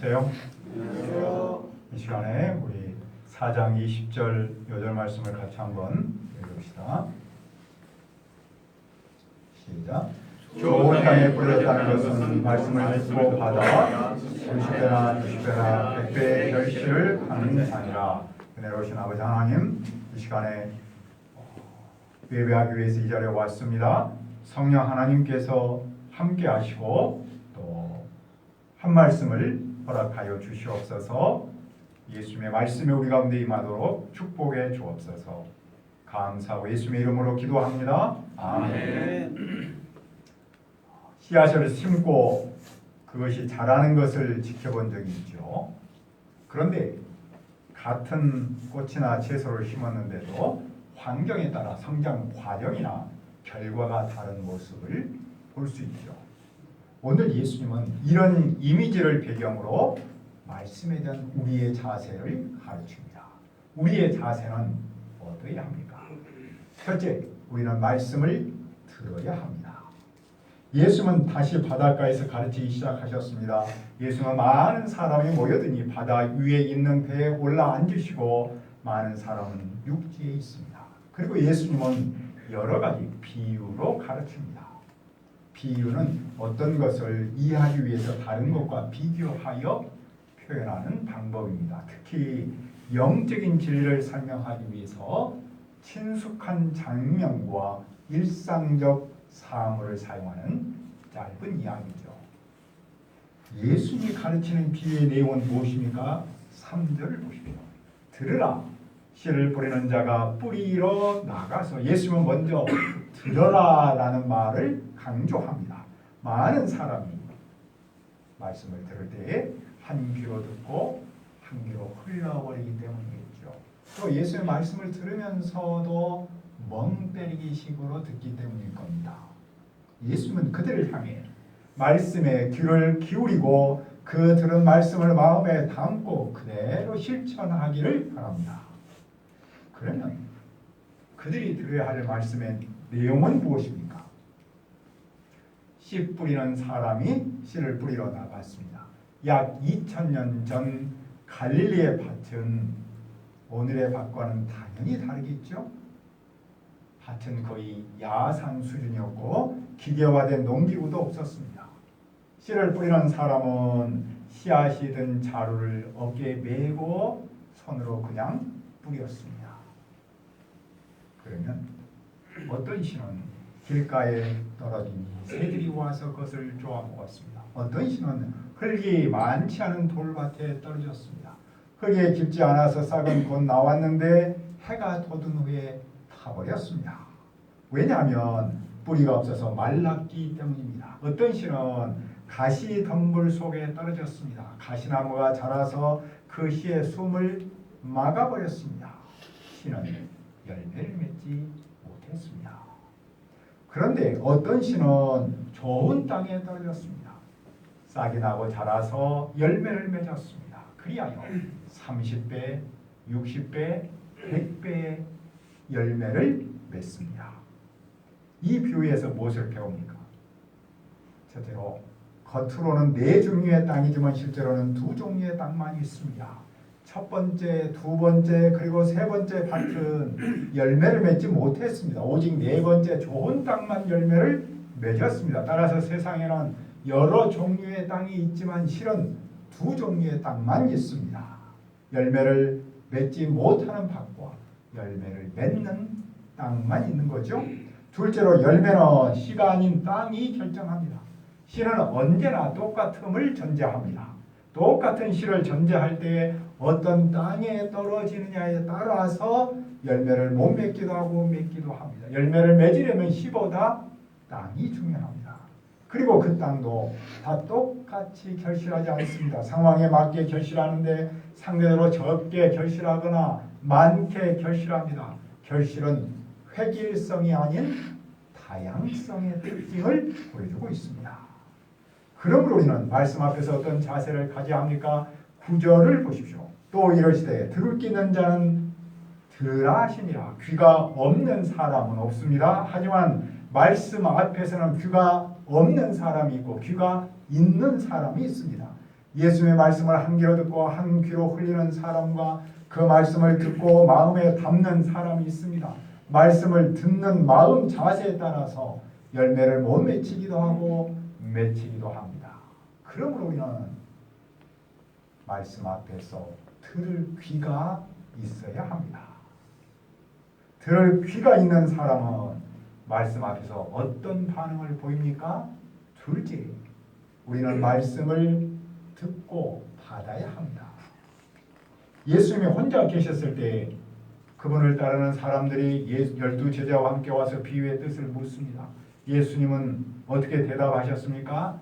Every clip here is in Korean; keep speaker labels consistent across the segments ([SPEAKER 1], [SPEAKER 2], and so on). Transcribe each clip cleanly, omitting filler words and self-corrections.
[SPEAKER 1] 안녕하세요.
[SPEAKER 2] 안녕하세요.
[SPEAKER 1] 이 시간에 우리 4장 20절 요절 말씀을 같이 한번 읽읍시다. 시작. 좋은 땅에 뿌려졌다는 것은 말씀을 듣고 받아 30배나 60배나 100배의 결실을 하는 자니라. 은혜로우신 아버지 하나님, 이 시간에 예배하기 위해서 이 자리에 왔습니다. 성령 하나님께서 함께 하시고 또 한 말씀을 허락하여 주시옵소서. 예수님의 말씀이 우리 가운데 임하도록 축복해 주옵소서. 감사하고 예수님의 이름으로 기도합니다. 아멘. 씨앗을 심고 그것이 자라는 것을 지켜본 적이 있죠. 그런데 같은 꽃이나 채소를 심었는데도 환경에 따라 성장 과정이나 결과가 다른 모습을 볼 수 있죠. 오늘 예수님은 이런 이미지를 배경으로 말씀에 대한 우리의 자세를 가르칩니다. 우리의 자세는 어떠해야 합니까? 첫째, 우리는 말씀을 들어야 합니다. 예수님은 다시 바닷가에서 가르치기 시작하셨습니다. 예수님은 많은 사람이 모여드니 바다 위에 있는 배에 올라 앉으시고 많은 사람은 육지에 있습니다. 그리고 예수님은 여러 가지 비유로 가르칩니다. 비유는 어떤 것을 이해하기 위해서 다른 것과 비교하여 표현하는 방법입니다. 특히 영적인 진리를 설명하기 위해서 친숙한 장면과 일상적 사물을 사용하는 짧은 이야기죠. 예수님이 가르치는 비유의 내용은 무엇입니까? 3절을 보십시오. 들으라. 씨를 뿌리는 자가 뿌리러 나가서, 예수님은 먼저 들어라라는 말을 강조합니다. 많은 사람이 말씀을 들을 때에 한 귀로 듣고 한 귀로 흘러버리기 때문이겠죠. 또 예수의 말씀을 들으면서도 멍 때리기 식으로 듣기 때문일 겁니다. 예수님은 그들을 향해 말씀에 귀를 기울이고 그 들은 말씀을 마음에 담고 그대로 실천하기를 바랍니다. 그러면 그들이 들어야 할 말씀의 내용은 무엇입니까? 씨 뿌리는 사람이 씨를 뿌리러 나갔습니다. 약 2000년 전 갈릴리의 밭은 오늘의 밭과는 당연히 다르겠죠. 밭은 거의 야산 수준이었고 기계화된 농기구도 없었습니다. 씨를 뿌리는 사람은 씨앗이 든 자루를 어깨에 메고 손으로 그냥 뿌렸습니다. 그러면 어떤 씨는 길가에 떨어지니 새들이 와서 그것을 쪼아 먹었습니다. 어떤 씨는 흙이 많지 않은 돌밭에 떨어졌습니다. 흙이 깊지 않아서 싹은 곧 나왔는데 해가 돋은 후에 타버렸습니다. 왜냐하면 뿌리가 없어서 말랐기 때문입니다. 어떤 씨는 가시 덤불 속에 떨어졌습니다. 가시나무가 자라서 그 씨의 숨을 막아버렸습니다. 씨는 열매를 맺지 못했습니다. 그런데 어떤 씨는 좋은 땅에 떨어졌습니다. 싹이 나고 자라서 열매를 맺었습니다. 그리하여 30배, 60배, 100배의 열매를 맺습니다. 이 비유에서 무엇을 배웁니까? 첫째로 겉으로는 4종류의 땅이지만 실제로는 2종류의 땅만 있습니다. 첫 번째, 두 번째, 그리고 세 번째 밭은 열매를 맺지 못했습니다. 오직 4번째 좋은 땅만 열매를 맺었습니다. 따라서 세상에는 여러 종류의 땅이 있지만 실은 2종류의 땅만 있습니다. 열매를 맺지 못하는 밭과 열매를 맺는 땅만 있는 거죠. 둘째로 열매는 씨가 아닌 땅이 결정합니다. 씨는 언제나 똑같음을 전제합니다. 똑같은 씨를 전제할 때에 어떤 땅에 떨어지느냐에 따라서 열매를 못 맺기도 하고 맺기도 합니다. 열매를 맺으려면 씨보다 땅이 중요합니다. 그리고 그 땅도 다 똑같이 결실하지 않습니다. 상황에 맞게 결실하는데 상대적으로 적게 결실하거나 많게 결실합니다. 결실은 획일성이 아닌 다양성의 특징을 보여주고 있습니다. 그러므로 우리는 말씀 앞에서 어떤 자세를 가져야 합니까? 9절을 보십시오. 또 이러시되 들을 귀 있는 자는 들으라 하시니라. 귀가 없는 사람은 없습니다. 하지만 말씀 앞에서는 귀가 없는 사람이 있고 귀가 있는 사람이 있습니다. 예수님의 말씀을 한 귀로 듣고 한 귀로 흘리는 사람과 그 말씀을 듣고 마음에 담는 사람이 있습니다. 말씀을 듣는 마음 자세에 따라서 열매를 못 맺히기도 하고 맺히기도 합니다. 그러므로 우리는 말씀 앞에서 들을 귀가 있어야 합니다. 들을 귀가 있는 사람은 말씀 앞에서 어떤 반응을 보입니까? 둘째, 우리는 말씀을 듣고 받아야 합니다. 예수님이 혼자 계셨을 때 그분을 따르는 사람들이 12 제자와 함께 와서 비유의 뜻을 묻습니다. 예수님은 어떻게 대답하셨습니까?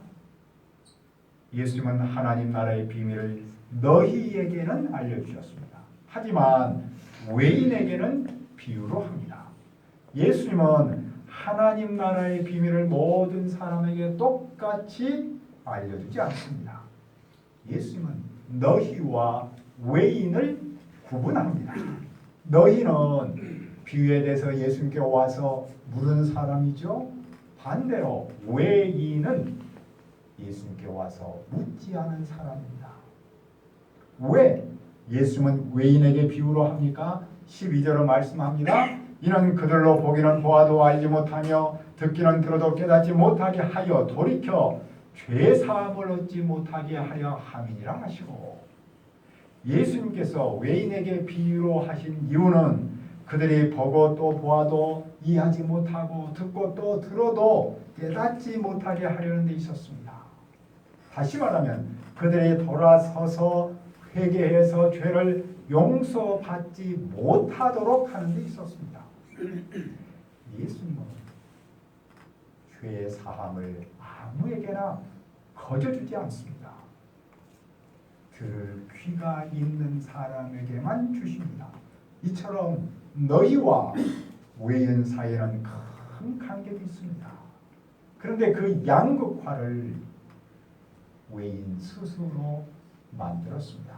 [SPEAKER 1] 예수님은 하나님 나라의 비밀을 너희에게는 알려주셨습니다. 하지만 외인에게는 비유로 합니다. 예수님은 하나님 나라의 비밀을 모든 사람에게 똑같이 알려주지 않습니다. 예수님은 너희와 외인을 구분합니다. 너희는 비유에 대해서 예수님께 와서 물은 사람이죠. 반대로 외인은 예수님께 와서 묻지 않은 사람입니다. 왜 예수님은 외인에게 비유로 합니까? 12절로 말씀합니다. 이는 그들로 보기는 보아도 알지 못하며 듣기는 들어도 깨닫지 못하게 하여 돌이켜 죄사함을 얻지 못하게 하려 함이니라 하시고, 예수님께서 외인에게 비유로 하신 이유는 그들이 보고 또 보아도 이해하지 못하고 듣고 또 들어도 깨닫지 못하게 하려는 데 있었습니다. 다시 말하면 그들이 돌아서서 회개해서 죄를 용서받지 못하도록 하는 데 있었습니다. 예수님은 죄의 사함을 아무에게나 거저주지 않습니다. 들을 귀가 있는 사람에게만 주십니다. 이처럼 너희와 외인 사이에는 큰 간격이 있습니다. 그런데 그 양극화를 외인 스스로 만들었습니다.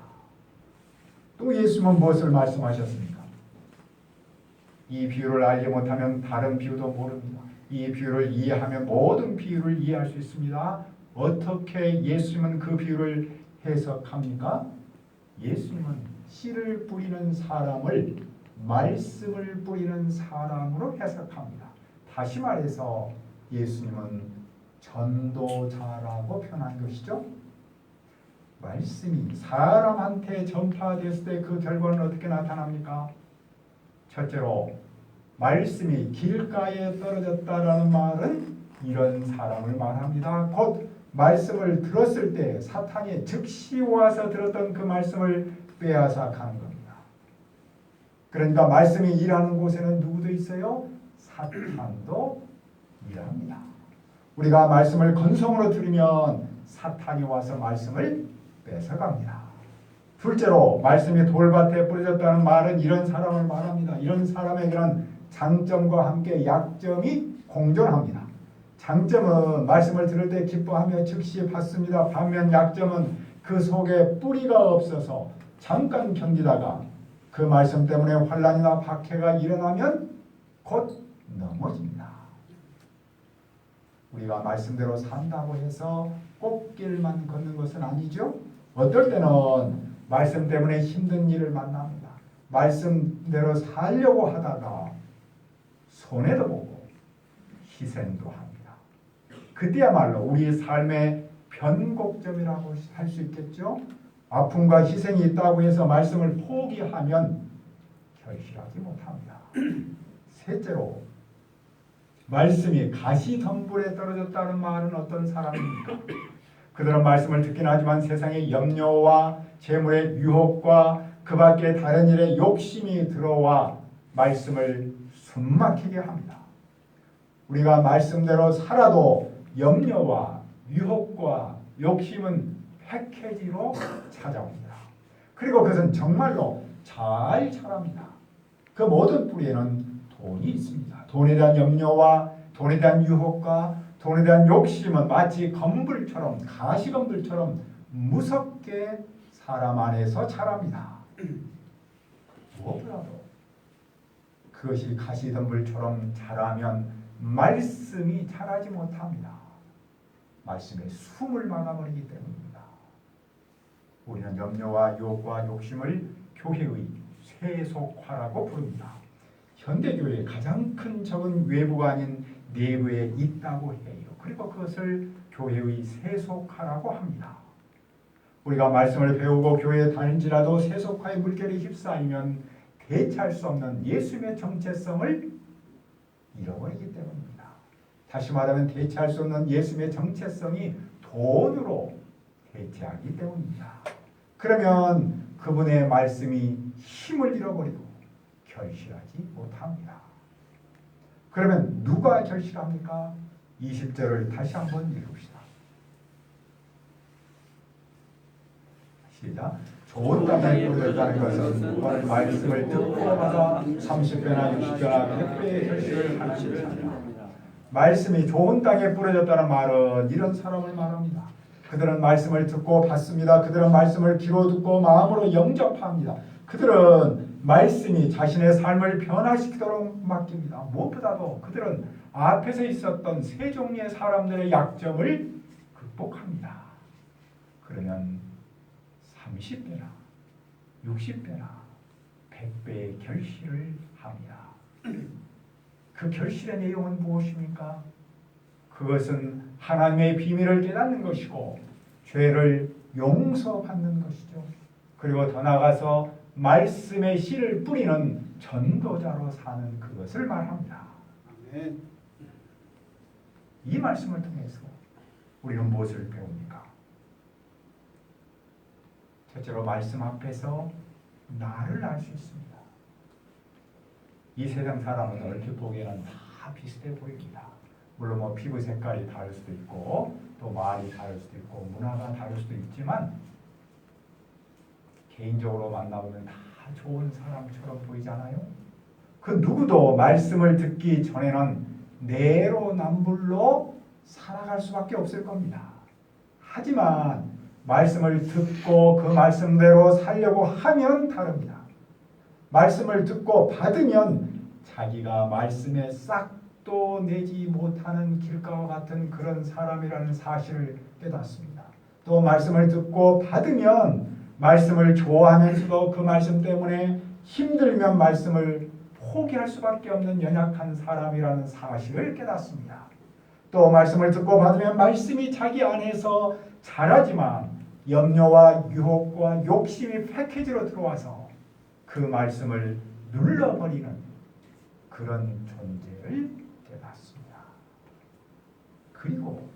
[SPEAKER 1] 또 예수님은 무엇을 말씀하셨습니까? 이 비유를 알지 못하면 다른 비유도 모릅니다. 이 비유를 이해하면 모든 비유를 이해할 수 있습니다. 어떻게 예수님은 그 비유를 해석합니까? 예수님은 씨를 뿌리는 사람을 말씀을 뿌리는 사람으로 해석합니다. 다시 말해서 예수님은 전도자라고 표현한 것이죠. 말씀이 사람한테 전파됐을 때 그 결과는 어떻게 나타납니까? 첫째로 말씀이 길가에 떨어졌다라는 말은 이런 사람을 말합니다. 곧 말씀을 들었을 때 사탄이 즉시 와서 들었던 그 말씀을 빼앗아 가는 겁니다. 그러니까 말씀이 일하는 곳에는 누구도 있어요? 사탄도 일합니다. 우리가 말씀을 건성으로 들으면 사탄이 와서 말씀을 뺏어갑니다. 둘째로 말씀이 돌밭에 뿌려졌다는 말은 이런 사람을 말합니다. 이런 사람에게는 장점과 함께 약점이 공존합니다. 장점은 말씀을 들을 때 기뻐하며 즉시 받습니다. 반면 약점은 그 속에 뿌리가 없어서 잠깐 견디다가 그 말씀 때문에 환난이나 박해가 일어나면 곧 넘어집니다. 우리가 말씀대로 산다고 해서 꽃길만 걷는 것은 아니죠. 어떨 때는 말씀 때문에 힘든 일을 만납니다. 말씀대로 살려고 하다가 손해도 보고 희생도 합니다. 그때야말로 우리의 삶의 변곡점이라고 할 수 있겠죠. 아픔과 희생이 있다고 해서 말씀을 포기하면 결실하지 못합니다. 셋째로 말씀이 가시덤불에 떨어졌다는 말은 어떤 사람입니까? 그들은 말씀을 듣긴 하지만 세상의 염려와 재물의 유혹과 그 밖에 다른 일에 욕심이 들어와 말씀을 숨막히게 합니다. 우리가 말씀대로 살아도 염려와 유혹과 욕심은 패키지로 찾아옵니다. 그리고 그것은 정말로 잘 자랍니다. 그 모든 뿌리에는 돈이 있습니다. 돈에 대한 염려와 돈에 대한 유혹과 돈에 대한 욕심은 마치 검불처럼 가시검불처럼 무섭게 사람 안에서 자랍니다. 무엇보다도 그것이 가시덤불처럼 자라면 말씀이 자라지 못합니다. 말씀에 숨을 막아버리기 때문입니다. 우리는 염려와 유혹과 욕심을 교회의 세속화라고 부릅니다. 현대교회의 가장 큰 적은 외부가 아닌 내부에 있다고 해요. 그리고 그것을 교회의 세속화라고 합니다. 우리가 말씀을 배우고 교회에 다닐지라도 세속화의 물결에 휩싸이면 대체할 수 없는 예수님의 정체성을 잃어버리기 때문입니다. 다시 말하면 대체할 수 없는 예수님의 정체성이 돈으로 대체하기 때문입니다. 그러면 그분의 말씀이 힘을 잃어버리고 결실하지 못합니다. 그러면 누가 결실합니까? 20절을 다시 한번 읽읍시다. 시작. 좋은 땅에 뿌려졌다는 것은 오늘 말씀을 듣고 받아 30배나 60배나 100배의 결실을 하는 것입니다. 말씀이 좋은 땅에 뿌려졌다는 말은 이런 사람을 말합니다. 그들은 말씀을 듣고 받습니다. 그들은 말씀을 귀로 듣고 마음으로 영접합니다. 그들은 말씀이 자신의 삶을 변화시키도록 맡깁니다. 무엇보다도 그들은 앞에서 있었던 세 종류의 사람들의 약점을 극복합니다. 그러면 30배나 60배나 100배의 결실을 합니다. 그 결실의 내용은 무엇입니까? 그것은 하나님의 비밀을 깨닫는 것이고 죄를 용서받는 것이죠. 그리고 더 나아가서 말씀의 씨를 뿌리는 전도자로 사는 그것을 말합니다. 아멘. 이 말씀을 통해서 우리는 무엇을 배웁니까? 첫째로 말씀 앞에서 나를 알 수 있습니다. 이 세상 사람은 얼핏 보기에는 다 비슷해 보입니다. 물론 뭐 피부 색깔이 다를 수도 있고 또 말이 다를 수도 있고 문화가 다를 수도 있지만 개인적으로 만나보면 다 좋은 사람처럼 보이잖아요. 그 누구도 말씀을 듣기 전에는 내로남불로 살아갈 수밖에 없을 겁니다. 하지만 말씀을 듣고 그 말씀대로 살려고 하면 다릅니다. 말씀을 듣고 받으면 자기가 말씀에 싹도 내지 못하는 길가와 같은 그런 사람이라는 사실을 깨닫습니다. 또 말씀을 듣고 받으면 말씀을 좋아하면서도 그 말씀 때문에 힘들면 말씀을 포기할 수밖에 없는 연약한 사람이라는 사실을 깨닫습니다. 또 말씀을 듣고 받으면 말씀이 자기 안에서 자라지만 염려와 유혹과 욕심이 패키지로 들어와서 그 말씀을 눌러버리는 그런 존재를 깨닫습니다. 그리고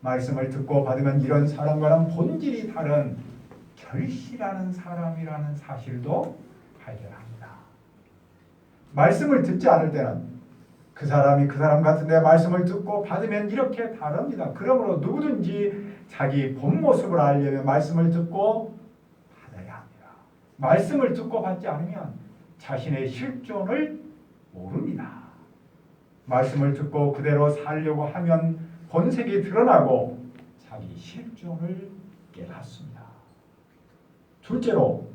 [SPEAKER 1] 말씀을 듣고 받으면 이런 사람과는 본질이 다른 결실하는 사람이라는 사실도 발견합니다. 말씀을 듣지 않을 때는 그 사람이 그 사람 같은데 말씀을 듣고 받으면 이렇게 다릅니다. 그러므로 누구든지 자기 본 모습을 알려면 말씀을 듣고 받아야 합니다. 말씀을 듣고 받지 않으면 자신의 실존을 모릅니다. 말씀을 듣고 그대로 살려고 하면 본색이 드러나고 자기 실존을 깨닫습니다. 둘째로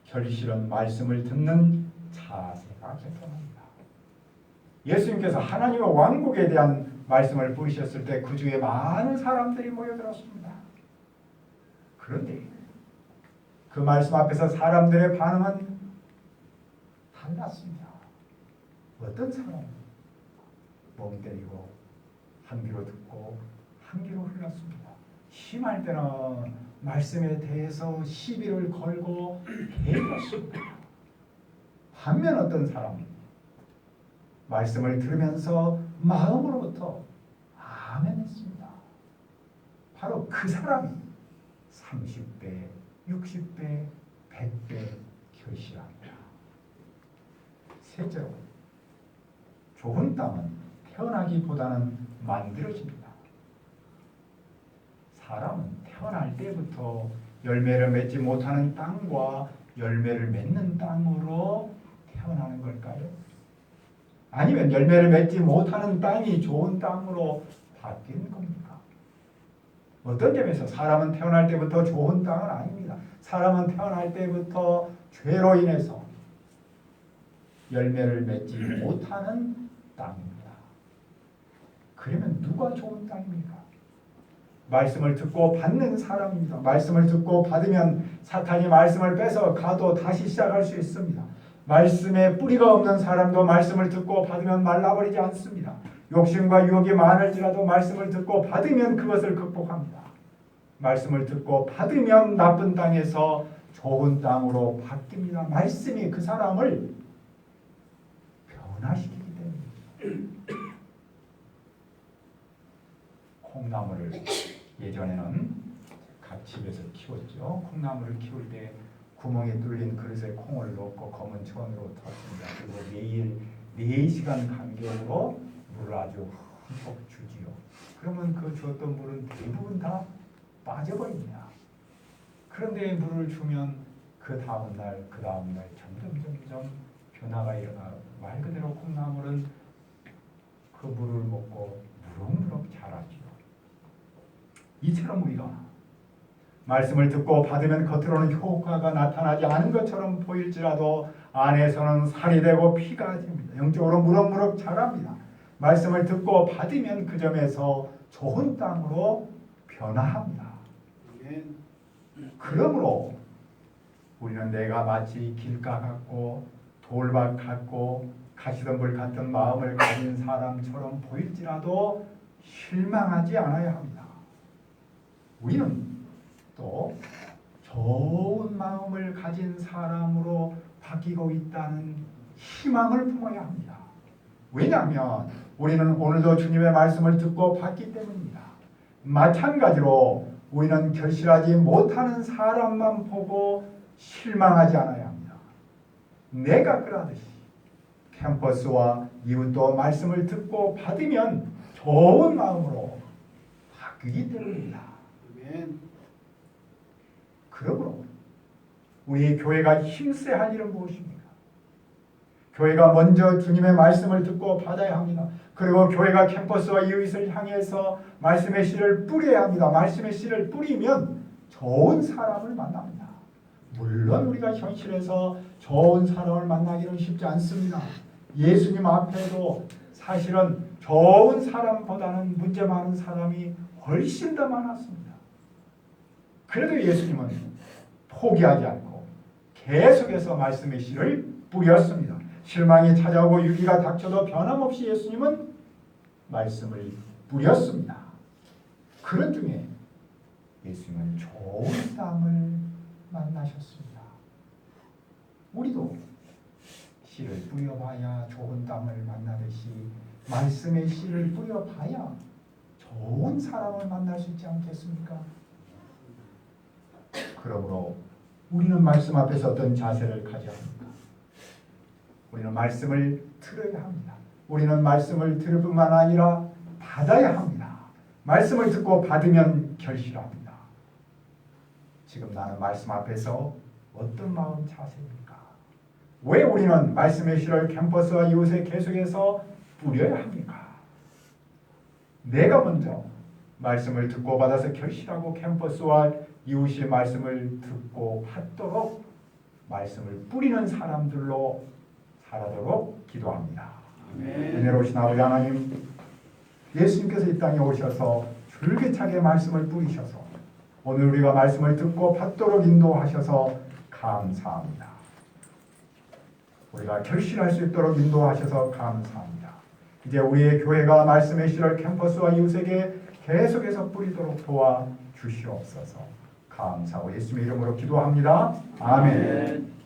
[SPEAKER 1] 결실은 말씀을 듣는 자세가 결정합니다. 예수님께서 하나님의 왕국에 대한 말씀을 부르셨을 때 그 주위에 많은 사람들이 모여들었습니다. 그런데 그 말씀 앞에서 사람들의 반응은 달랐습니다. 어떤 사람은 멍 때리고 한 귀로 듣고 한 귀로 흘렀습니다. 심할 때는 말씀에 대해서 시비를 걸고 대들었습니다. 반면 어떤 사람은 말씀을 들으면서 마음으로부터 아멘했습니다. 바로 그 사람이 30배, 60배, 100배 결실합니다. 셋째로 좋은 땅은 태어나기보다는 만들어집니다. 사람은 태어날 때부터 열매를 맺지 못하는 땅과 열매를 맺는 땅으로 태어나는 걸까요? 아니면 열매를 맺지 못하는 땅이 좋은 땅으로 바뀌는 겁니까? 어떤 점에서 사람은 태어날 때부터 좋은 땅은 아닙니다. 사람은 태어날 때부터 죄로 인해서 열매를 맺지 못하는 땅입니다. 그러면 누가 좋은 땅입니까? 말씀을 듣고 받는 사람입니다. 말씀을 듣고 받으면 사탄이 말씀을 뺏어 가도 다시 시작할 수 있습니다. 말씀에 뿌리가 없는 사람도 말씀을 듣고 받으면 말라버리지 않습니다. 욕심과 유혹이 많을지라도 말씀을 듣고 받으면 그것을 극복합니다. 말씀을 듣고 받으면 나쁜 땅에서 좋은 땅으로 바뀝니다. 말씀이 그 사람을 변화시키기 때문입니다. 콩나물을 예전에는 각 집에서 키웠죠. 콩나물을 키울 때 구멍이 뚫린 그릇에 콩을 넣고 검은 천으로 덮습니다. 그리고 매일 4시간 간격으로 물을 아주 흠뻑 주지요. 그러면 그 주었던 물은 대부분 다 빠져버립니다. 그런데 물을 주면 그 다음날 점점 변화가 일어나요. 말 그대로 콩나물은 그 물을 먹고 무럭무럭 자라지요. 이처럼 우리가 말씀을 듣고 받으면 겉으로는 효과가 나타나지 않은 것처럼 보일지라도 안에서는 살이 되고 피가 됩니다. 영적으로 무럭무럭 자랍니다. 말씀을 듣고 받으면 그 점에서 좋은 땅으로 변화합니다. 그러므로 우리는 내가 마치 길가 같고 돌밭 같고 가시덤불 같은 마음을 가진 사람처럼 보일지라도 실망하지 않아야 합니다. 우리는 또 좋은 마음을 가진 사람으로 바뀌고 있다는 희망을 품어야 합니다. 왜냐하면 우리는 오늘도 주님의 말씀을 듣고 받기 때문입니다. 마찬가지로 우리는 결실하지 못하는 사람만 보고 실망하지 않아야 합니다. 내가 그러듯이 캠퍼스와 이웃도 말씀을 듣고 받으면 좋은 마음으로 바뀌기 때문입니다. 그러므로 우리 교회가 힘써야 할 일은 무엇입니까? 교회가 먼저 주님의 말씀을 듣고 받아야 합니다. 그리고 교회가 캠퍼스와 이웃을 향해서 말씀의 씨를 뿌려야 합니다. 말씀의 씨를 뿌리면 좋은 사람을 만납니다. 물론 우리가 현실에서 좋은 사람을 만나기는 쉽지 않습니다. 예수님 앞에도 사실은 좋은 사람보다는 문제 많은 사람이 훨씬 더 많았습니다. 그래도 예수님은 포기하지 않고 계속해서 말씀의 씨를 뿌렸습니다. 실망이 찾아오고 위기가 닥쳐도 변함없이 예수님은 말씀을 뿌렸습니다. 그런 중에 예수님은 좋은 땅을 만나셨습니다. 우리도 씨를 뿌려봐야 좋은 땅을 만나듯이 말씀의 씨를 뿌려봐야 좋은 사람을 만날 수 있지 않겠습니까? 그러므로 우리는 말씀 앞에서 어떤 자세를 가져야 합니까? 우리는 말씀을 들어야 합니다. 우리는 말씀을 들을 뿐만 아니라 받아야 합니다. 말씀을 듣고 받으면 결실합니다. 지금 나는 말씀 앞에서 어떤 마음 자세입니까? 왜 우리는 말씀의 씨를 캠퍼스와 이웃에 계속해서 뿌려야 합니까? 내가 먼저 말씀을 듣고 받아서 결실하고 캠퍼스와 이웃이 말씀을 듣고 받도록 말씀을 뿌리는 사람들로 살아도록 기도합니다. 은혜로우신 아버지 하나님, 예수님께서 이 땅에 오셔서 줄기차게 말씀을 뿌리셔서 오늘 우리가 말씀을 듣고 받도록 인도하셔서 감사합니다. 우리가 결실할 수 있도록 인도하셔서 감사합니다. 이제 우리의 교회가 말씀의 씨를 캠퍼스와 이웃에게 계속해서 뿌리도록 도와주시옵소서. 감사하고 예수님의 이름으로 기도합니다. 아멘.